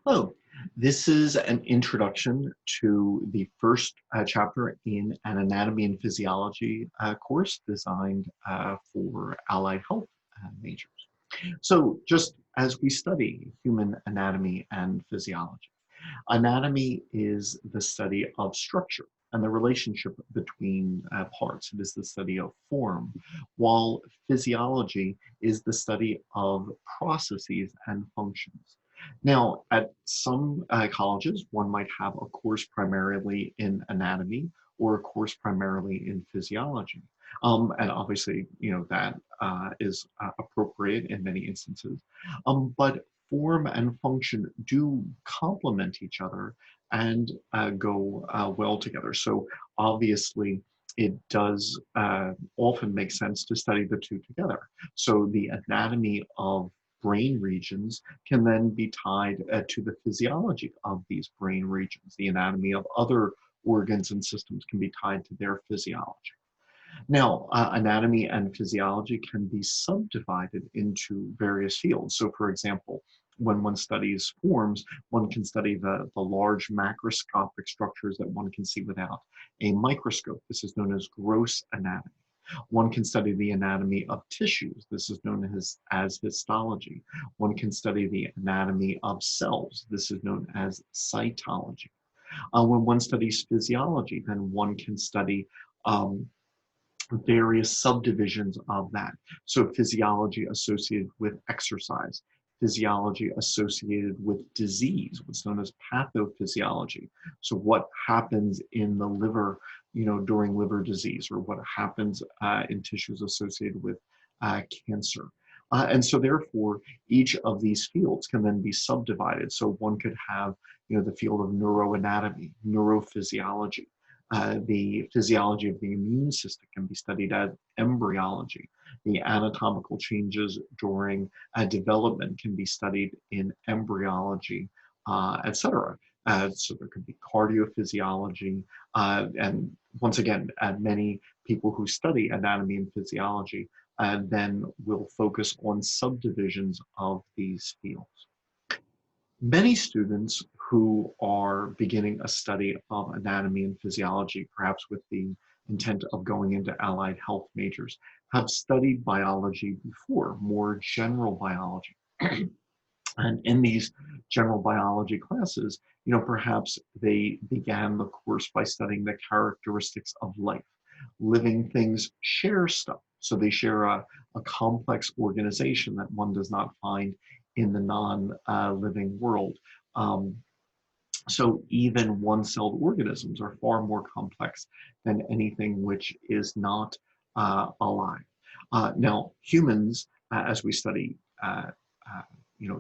Oh, this is an introduction to the first chapter in an anatomy and physiology course designed for allied health majors. So just as we study human anatomy and physiology, anatomy is the study of structure and the relationship between parts. It is the study of form, while physiology is the study of processes and functions. Now, at some colleges, one might have a course primarily in anatomy or a course primarily in physiology. And obviously, that is appropriate in many instances. But form and function do complement each other and go well together. So obviously, it does often make sense to study the two together. So the anatomy of brain regions can then be tied to the physiology of these brain regions. The anatomy of other organs and systems can be tied to their physiology. Now, anatomy and physiology can be subdivided into various fields. So, for example, when one studies forms, one can study the large macroscopic structures that one can see without a microscope. This is known as gross anatomy. One can study the anatomy of tissues. This is known as histology. One can study the anatomy of cells. This is known as cytology. When one studies physiology, then one can study various subdivisions of that. So physiology associated with exercise, physiology associated with disease, what's known as pathophysiology. So what happens in the liver, during liver disease, or what happens in tissues associated with cancer. And so therefore, each of these fields can then be subdivided. So one could have, the field of neuroanatomy, neurophysiology, the physiology of the immune system can be studied as embryology. The anatomical changes during development can be studied in embryology, etc. So there could be cardiophysiology, and once again, many people who study anatomy and physiology then will focus on subdivisions of these fields. Many students who are beginning a study of anatomy and physiology, perhaps with the intent of going into allied health majors, have studied biology before, more general biology. And in these general biology classes, perhaps they began the course by studying the characteristics of life. Living things share stuff. So they share a complex organization that one does not find in the non-living world. So even one-celled organisms are far more complex than anything which is not alive. Now, humans, as we study,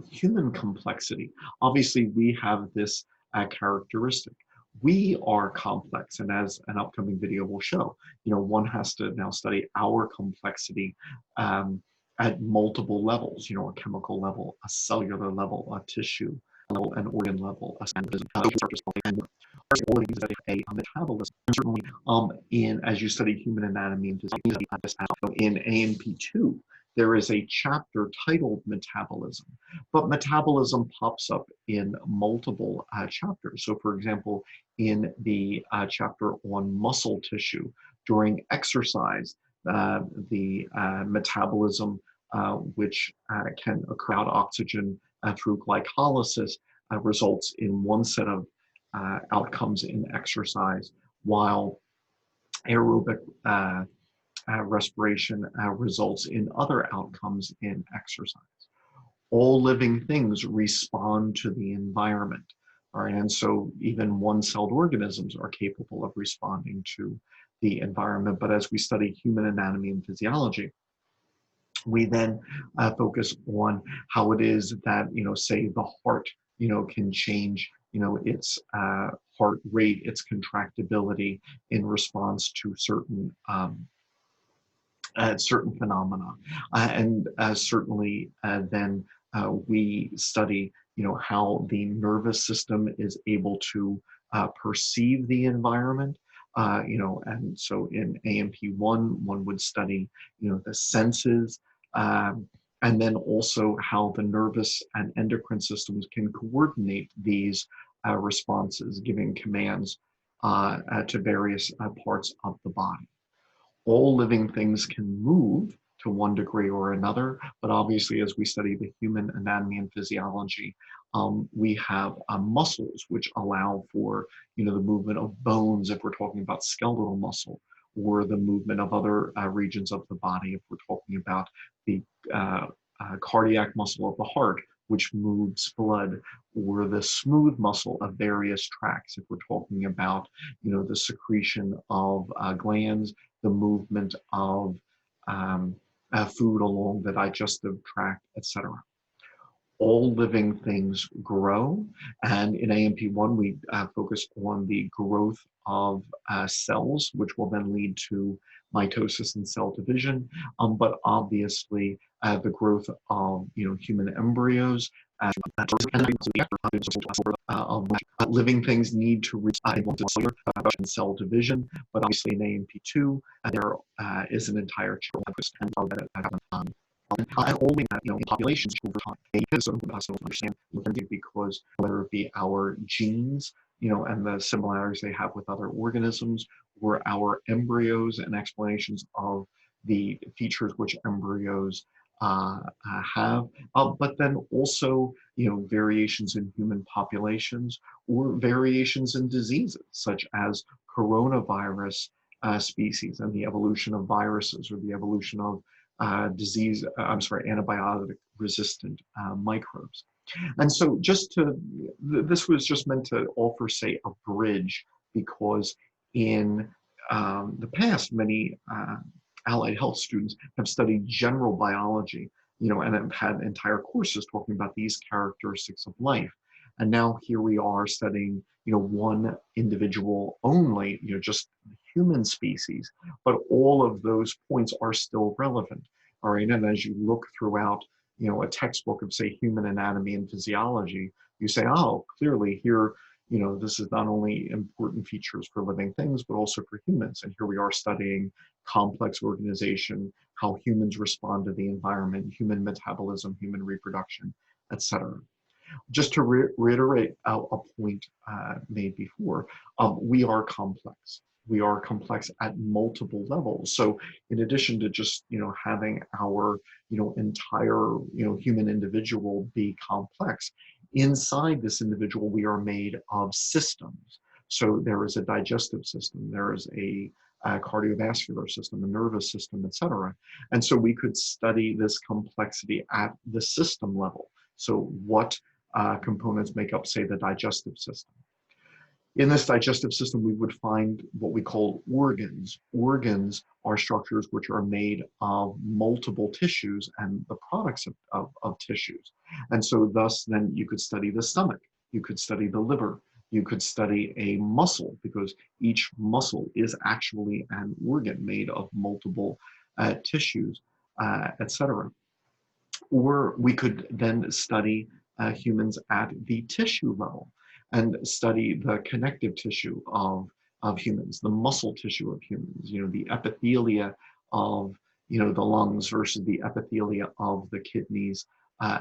human complexity, obviously we have this characteristic. We are complex, and as an upcoming video will show, one has to now study our complexity at multiple levels, a chemical level, a cellular level, a tissue level, an organ level, a and all of these that a metabolism. Certainly, as you study human anatomy and physiology, in ANP2, there is a chapter titled Metabolism, but metabolism pops up in multiple chapters. So, for example, in the chapter on muscle tissue, during exercise, the metabolism, which can occur without oxygen through glycolysis, results in one set of outcomes in exercise, while aerobic respiration results in other outcomes in exercise. All living things respond to the environment, all right? And so even one-celled organisms are capable of responding to the environment. But as we study human anatomy and physiology, we then focus on how it is that, say the heart, can change, its heart rate, its contractibility in response to certain certain phenomena. And certainly then we study, how the nervous system is able to perceive the environment. And so in AMP1, one would study, the senses, and then also how the nervous and endocrine systems can coordinate these responses, giving commands to various parts of the body. All living things can move to one degree or another, but obviously as we study the human anatomy and physiology, we have muscles which allow for, the movement of bones if we're talking about skeletal muscle, or the movement of other regions of the body if we're talking about the cardiac muscle of the heart, which moves blood, or the smooth muscle of various tracts if we're talking about, the secretion of glands, the movement of food along the digestive tract, etc. All living things grow, and in AMP1 we focus on the growth of cells, which will then lead to mitosis and cell division, but obviously the growth of human embryos of living things need to reach cell division, but obviously in AMP2 there is an entire and only in populations over time. Because some of us don't understand because whether it be our genes, and the similarities they have with other organisms, or our embryos and explanations of the features which embryos have, but then also variations in human populations or variations in diseases such as coronavirus species and the evolution of viruses or the evolution of antibiotic resistant microbes. And so this was just meant to offer, say, a bridge, because in the past, many allied health students have studied general biology, and have had entire courses talking about these characteristics of life. And now here we are studying, one individual only, just the human species, but all of those points are still relevant. All right, and as you look throughout, a textbook of, say, human anatomy and physiology, you say, oh, clearly here, this is not only important features for living things, but also for humans. And here we are studying complex organization, how humans respond to the environment, human metabolism, human reproduction, etc. Just to reiterate a point made before, we are complex. We are complex at multiple levels. So in addition to just, having our, entire, human individual be complex, inside this individual, we are made of systems. So there is a digestive system, there is a cardiovascular system, a nervous system, etc. And so we could study this complexity at the system level. So what components make up, say, the digestive system? In this digestive system, we would find what we call organs. Organs are structures which are made of multiple tissues and the products of tissues. And so thus, then you could study the stomach, you could study the liver, you could study a muscle, because each muscle is actually an organ made of multiple tissues, etc. Or we could then study humans at the tissue level and study the connective tissue of humans, the muscle tissue of humans, the epithelia of, the lungs versus the epithelia of the kidneys,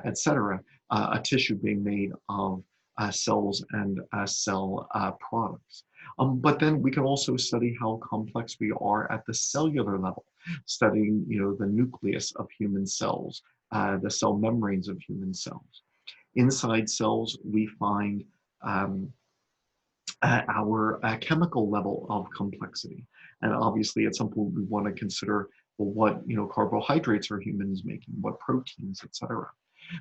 etc. A tissue being made of cells and cell products. But then we can also study how complex we are at the cellular level, studying, the nucleus of human cells, the cell membranes of human cells. Inside cells, we find our chemical level of complexity. And obviously at some point we want to consider, well, what carbohydrates are humans making, what proteins, etc.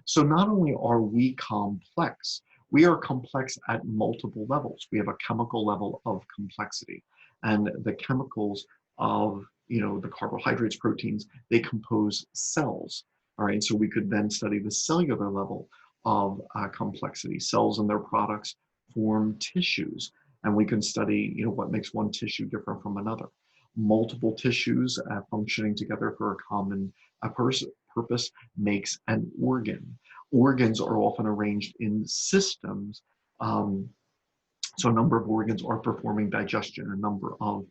So not only are we complex, we are complex at multiple levels. We have a chemical level of complexity, and the chemicals of the carbohydrates, proteins, they compose cells. All right, so we could then study the cellular level of complexity. Cells and their products form tissues, and we can study what makes one tissue different from another. Multiple tissues functioning together for a common purpose makes an organ. Organs are often arranged in systems. So a number of organs are performing digestion, a number of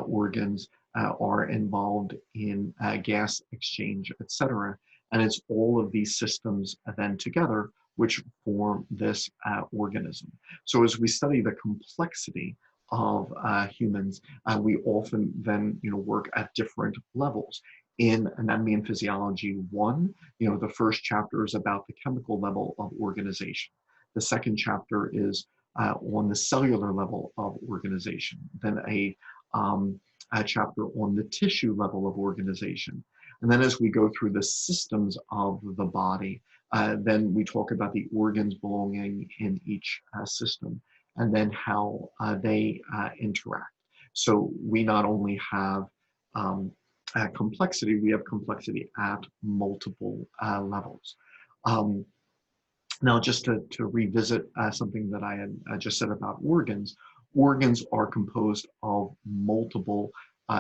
organs are involved in gas exchange, etc. And it's all of these systems then together which form this organism. So as we study the complexity of humans, we often then work at different levels. In Anatomy and Physiology 1, the first chapter is about the chemical level of organization. The second chapter is on the cellular level of organization. Then a chapter on the tissue level of organization. And then as we go through the systems of the body, then we talk about the organs belonging in each system, and then how they interact. So we not only have complexity, we have complexity at multiple levels. Now, just to revisit something that I had just said about organs, organs are composed of multiple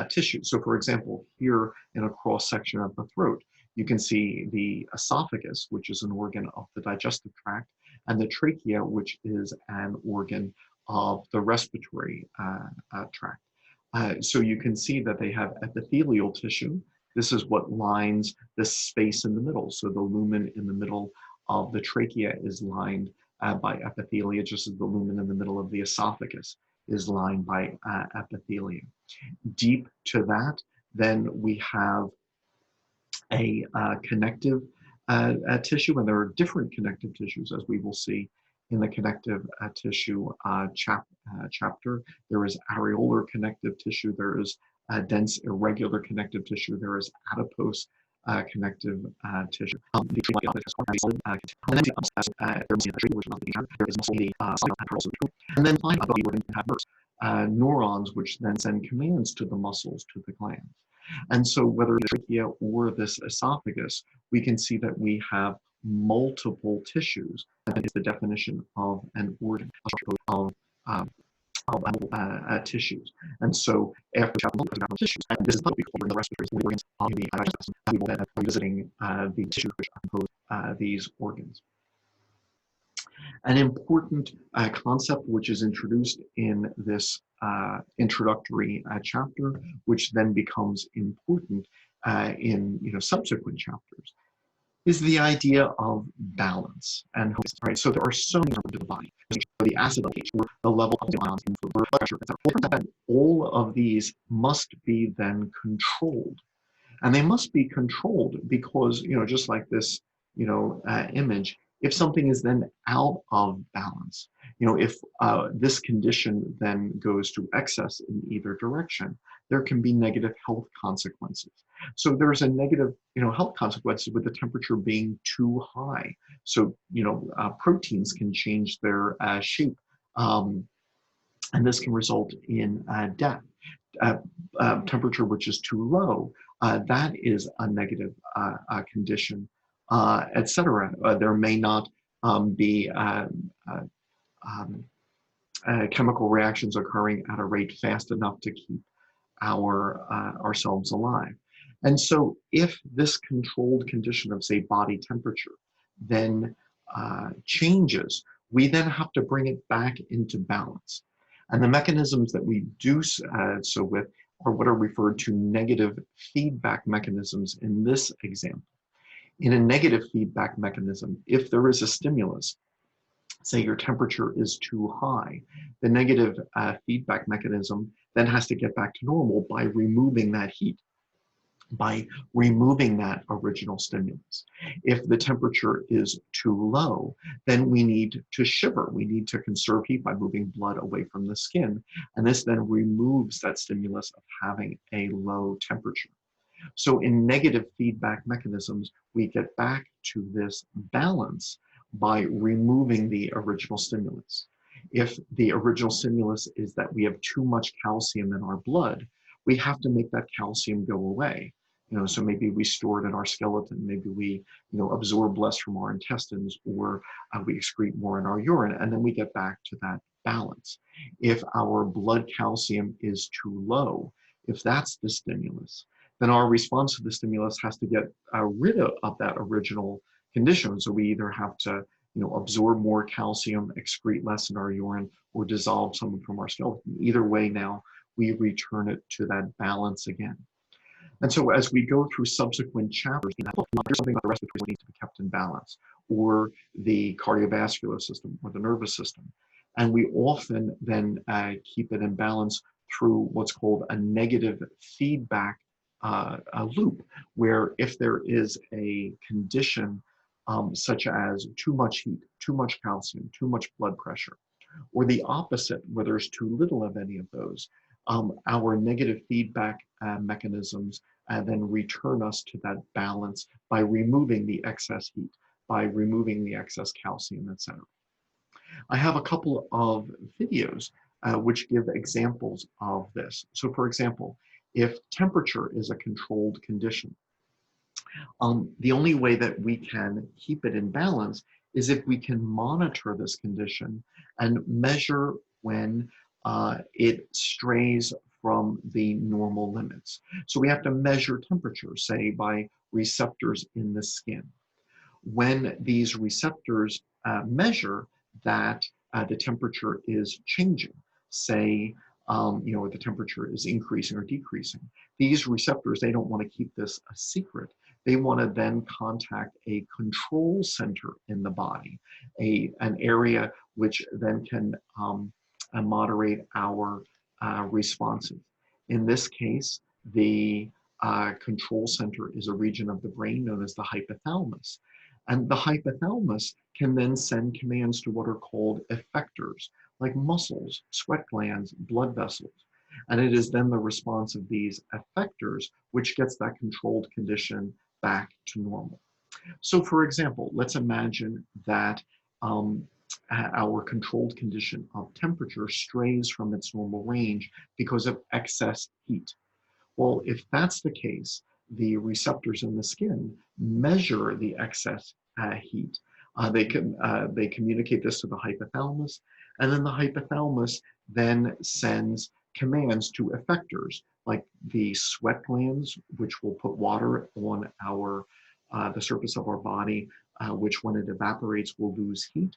tissues. So for example, here in a cross section of the throat, you can see the esophagus, which is an organ of the digestive tract, and the trachea, which is an organ of the respiratory tract. So you can see that they have epithelial tissue. This is what lines the space in the middle. So the lumen in the middle of the trachea is lined by epithelia, just as the lumen in the middle of the esophagus is lined by epithelia. Deep to that, then we have a connective tissue, and there are different connective tissues, as we will see in the connective tissue chapter. There is areolar connective tissue, there is dense irregular connective tissue, there is adipose connective tissue. And then finally, we're going to have nerves, neurons, which then send commands to the muscles, to the glands. And so whether the trachea or this esophagus, we can see that we have multiple tissues. That is the definition of an organ, of tissues. And so after tissues, and this is what we call the respiratory organs of the digestive system, we will then be visiting the tissues which compose these organs. An important concept which is introduced in this introductory chapter, which then becomes important in subsequent chapters, is the idea of balance. And right, so there are so many parts of the body, the acid pH, or the level of the ions in the blood pressure, etc. All of these must be then controlled, and they must be controlled because just like this image, if something is then out of balance, if this condition then goes to excess in either direction, there can be negative health consequences. So there's a negative, health consequences with the temperature being too high. So, proteins can change their shape, and this can result in death. Temperature which is too low, that is a negative condition, etc. There may not be chemical reactions occurring at a rate fast enough to keep ourselves alive. And so if this controlled condition of, say, body temperature then changes, we then have to bring it back into balance. And the mechanisms that we do so with are what are referred to negative feedback mechanisms in this example. In a negative feedback mechanism, if there is a stimulus, say your temperature is too high, the negative feedback mechanism then has to get back to normal by removing that heat, by removing that original stimulus. If the temperature is too low, then we need to shiver. We need to conserve heat by moving blood away from the skin. And this then removes that stimulus of having a low temperature. So in negative feedback mechanisms, we get back to this balance by removing the original stimulus. If the original stimulus is that we have too much calcium in our blood, we have to make that calcium go away. So maybe we store it in our skeleton, maybe we, absorb less from our intestines, or we excrete more in our urine, and then we get back to that balance. If our blood calcium is too low, if that's the stimulus, then our response to the stimulus has to get rid of that original condition. So we either have to, absorb more calcium, excrete less in our urine, or dissolve some from our skeleton. Either way, now we return it to that balance again. And so as we go through subsequent chapters, there's something about the respiratory needs to be kept in balance, or the cardiovascular system, or the nervous system. And we often then keep it in balance through what's called a negative feedback a loop, where if there is a condition such as too much heat, too much calcium, too much blood pressure, or the opposite, where there's too little of any of those, our negative feedback mechanisms then return us to that balance by removing the excess heat, by removing the excess calcium, etc. I have a couple of videos which give examples of this. So for example, if temperature is a controlled condition, the only way that we can keep it in balance is if we can monitor this condition and measure when it strays from the normal limits. So we have to measure temperature, say by receptors in the skin. When these receptors measure that the temperature is changing, say, the temperature is increasing or decreasing, these receptors, they don't want to keep this a secret. They want to then contact a control center in the body, an area which then can moderate our responses. In this case, the control center is a region of the brain known as the hypothalamus. And the hypothalamus can then send commands to what are called effectors, like muscles, sweat glands, blood vessels. And it is then the response of these effectors which gets that controlled condition back to normal. So for example, let's imagine that our controlled condition of temperature strays from its normal range because of excess heat. Well, if that's the case, the receptors in the skin measure the excess heat. They communicate this to the hypothalamus, and then the hypothalamus then sends commands to effectors like the sweat glands, which will put water on the surface of our body, which when it evaporates will lose heat,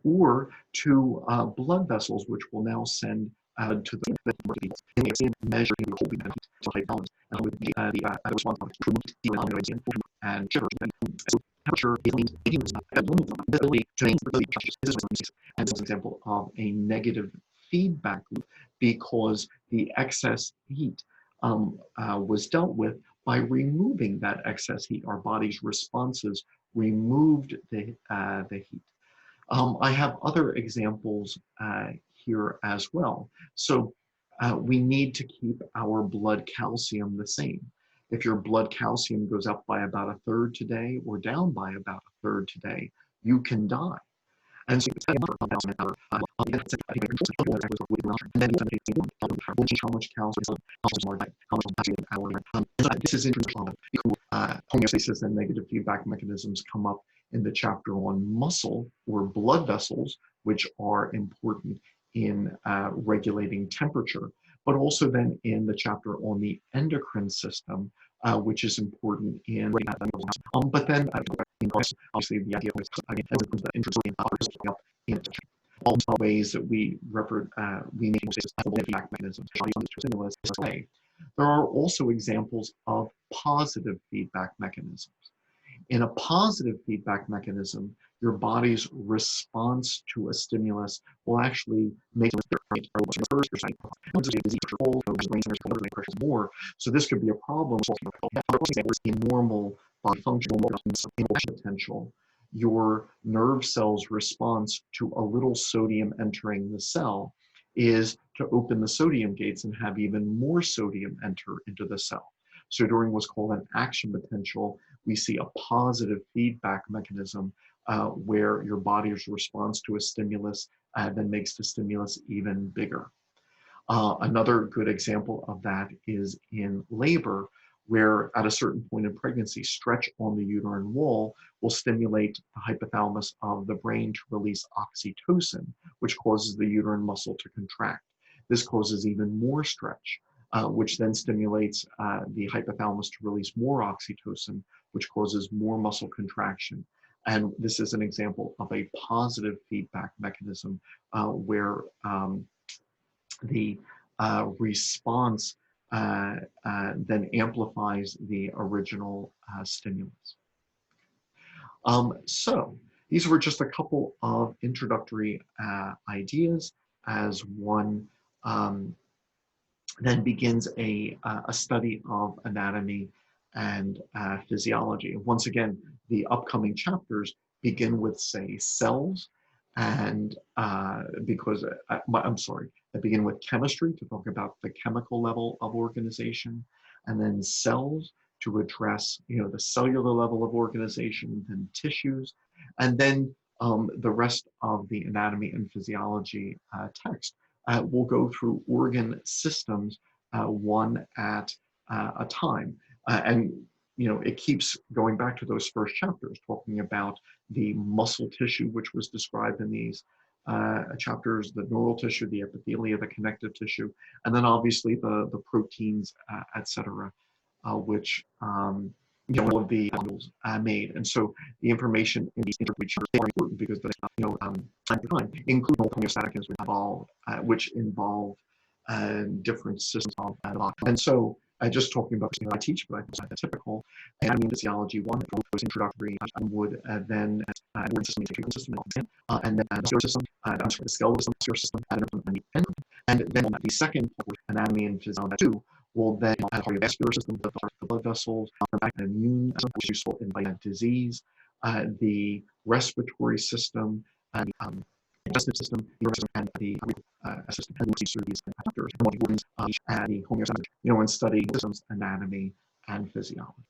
or to blood vessels, which will now send to the measure the holding heat to hypothalamus, and with the response to remove and sugar. So temperature is linked to ability to maintain and this is an example of a negative feedback loop because the excess heat was dealt with by removing that excess heat. Our body's responses removed the heat. I have other examples here as well. So we need to keep our blood calcium the same. If your blood calcium goes up by about a third today or down by about a third today, you can die. And so how much calcium, this is interesting because homeostasis and negative feedback mechanisms come up in the chapter on muscle or blood vessels, which are important in regulating temperature, but also then in the chapter on the endocrine system, which is important in but then obviously the idea was the interest in all the ways that we need feedback mechanisms, stimulus. There are also examples of positive feedback mechanisms. In a positive feedback mechanism, your body's response to a stimulus will actually make more. So this could be a problem in normal body function potential. Your nerve cell's response to a little sodium entering the cell is to open the sodium gates and have even more sodium enter into the cell. So during what's called an action potential, we see a positive feedback mechanism where your body's response to a stimulus then makes the stimulus even bigger. Another good example of that is in labor, where at a certain point in pregnancy, stretch on the uterine wall will stimulate the hypothalamus of the brain to release oxytocin, which causes the uterine muscle to contract. This causes even more stretch, which then stimulates the hypothalamus to release more oxytocin, which causes more muscle contraction. And this is an example of a positive feedback mechanism where the response then amplifies the original stimulus. So these were just a couple of introductory ideas as one then begins a study of anatomy and physiology. Once again, the upcoming chapters begin with, say, cells, and because I'm sorry, they begin with chemistry to talk about the chemical level of organization, and then cells to address, the cellular level of organization, then tissues, and then the rest of the anatomy and physiology text will go through organ systems one at a time. And it keeps going back to those first chapters, talking about the muscle tissue, which was described in these chapters, the neural tissue, the epithelia, the connective tissue, and then obviously the proteins, et cetera, which all of the modules made. And so the information in these introductory chapters are important because they, time to time, include homeostatic which involve different systems of the body. And so just talking about something I teach, but I think that's typical. Anatomy and physiology, one was introductory, would then organ system, treatment system, and then the system, the skeletal system, and then the second anatomy and physiology two will then the cardiovascular system, the blood vessels, the immune system, which is useful in disease, the respiratory system, the digestive system, the nervous system, and the system, and these through these factors, and the homeostasis, and study systems, anatomy, and physiology.